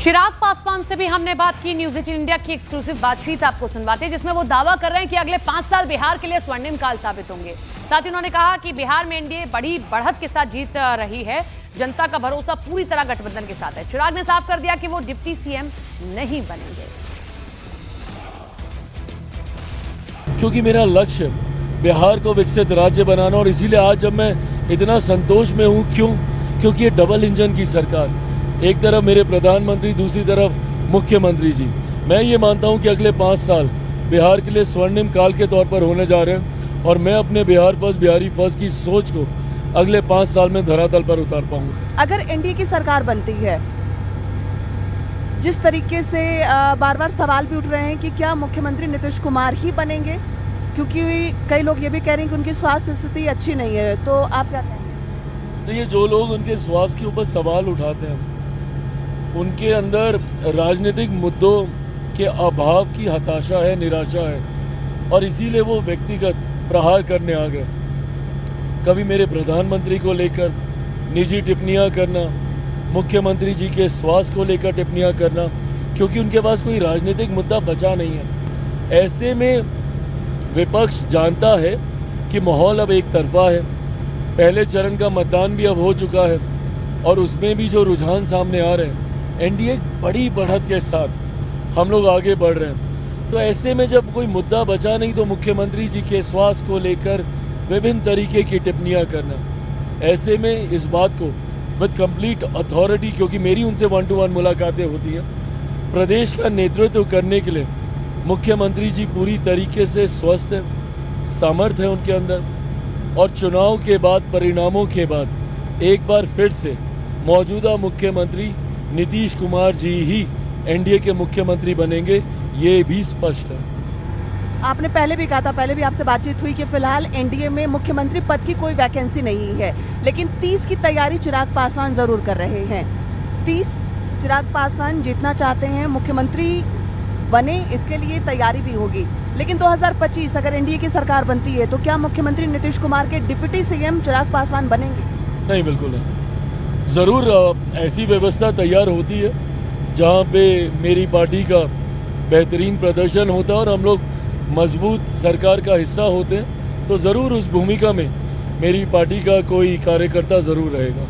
चिराग पासवान से भी हमने बात की। न्यूज 18 इंडिया की एक्सक्लूसिव बातचीत आपको सुनवाते हैं, जिसमें वो दावा कर रहे हैं कि अगले 5 साल बिहार के लिए स्वर्णिम काल साबित होंगे। साथ ही उन्होंने कहा कि बिहार में एनडीए बड़ी बढ़त के साथ जीत रही है, जनता का भरोसा पूरी तरह गठबंधन के साथ है। चिराग ने साफ कर दिया कि वो डिप्टी सीएम नहीं बनेंगे, क्योंकि मेरा लक्ष्य बिहार को विकसित राज्य बनाना, और इसीलिए आज जब मैं इतना संतोष में हूँ, क्योंकि ये डबल इंजन की सरकार, एक तरफ मेरे प्रधानमंत्री, दूसरी तरफ मुख्यमंत्री जी। मैं ये मानता हूँ कि अगले 5 साल बिहार के लिए स्वर्णिम काल के तौर पर होने जा रहे हैं, और मैं अपने बिहार फर्स्ट, बिहारी फर्स्ट की सोच को अगले 5 साल में धरातल पर उतार पाऊंगा। अगर एनडीए की सरकार बनती है, जिस तरीके से बार बार सवाल भी उठ रहे हैं कि क्या मुख्यमंत्री नीतीश कुमार ही बनेंगे, क्योंकि कई लोग ये भी कह रहे हैं कि उनकी स्वास्थ्य स्थिति अच्छी नहीं है, तो आप क्या कहेंगे? तो ये जो लोग उनके स्वास्थ्य के ऊपर सवाल उठाते हैं, उनके अंदर राजनीतिक मुद्दों के अभाव की हताशा है, निराशा है, और इसीलिए वो व्यक्तिगत प्रहार करने आ गए। कभी मेरे प्रधानमंत्री को लेकर निजी टिप्पणियां करना, मुख्यमंत्री जी के स्वास्थ्य को लेकर टिप्पणियां करना, क्योंकि उनके पास कोई राजनीतिक मुद्दा बचा नहीं है। ऐसे में विपक्ष जानता है कि माहौल अब एक तरफा है, पहले चरण का मतदान भी अब हो चुका है, और उसमें भी जो रुझान सामने आ रहे हैं, एनडीए बड़ी बढ़त के साथ हम लोग आगे बढ़ रहे हैं। तो ऐसे में जब कोई मुद्दा बचा नहीं, तो मुख्यमंत्री जी के स्वास्थ्य को लेकर विभिन्न तरीके की टिप्पणियां करना, ऐसे में इस बात को विद कंप्लीट अथॉरिटी, क्योंकि मेरी उनसे 1-to-1 मुलाकातें होती हैं, प्रदेश का नेतृत्व करने के लिए मुख्यमंत्री जी पूरी तरीके से स्वस्थ है, सामर्थ्य है उनके अंदर, और चुनाव के बाद, परिणामों के बाद एक बार फिर से मौजूदा मुख्यमंत्री नीतीश कुमार जी ही एनडीए के मुख्यमंत्री बनेंगे, ये भी स्पष्ट है। आपने पहले भी कहा था, पहले भी आपसे बातचीत हुई कि फिलहाल एनडीए में मुख्यमंत्री पद की कोई वैकेंसी नहीं है, लेकिन 30 की तैयारी चिराग पासवान जरूर कर रहे हैं। 30 चिराग पासवान जीतना चाहते हैं, मुख्यमंत्री बने, इसके लिए तैयारी भी होगी। लेकिन 2025 अगर एनडीए की सरकार बनती है, तो क्या मुख्यमंत्री नीतीश कुमार के डिप्टी सीएम चिराग पासवान बनेंगे? नहीं, बिल्कुल नहीं। ज़रूर ऐसी व्यवस्था तैयार होती है जहाँ पे मेरी पार्टी का बेहतरीन प्रदर्शन होता है और हम लोग मजबूत सरकार का हिस्सा होते हैं, तो ज़रूर उस भूमिका में मेरी पार्टी का कोई कार्यकर्ता ज़रूर रहेगा।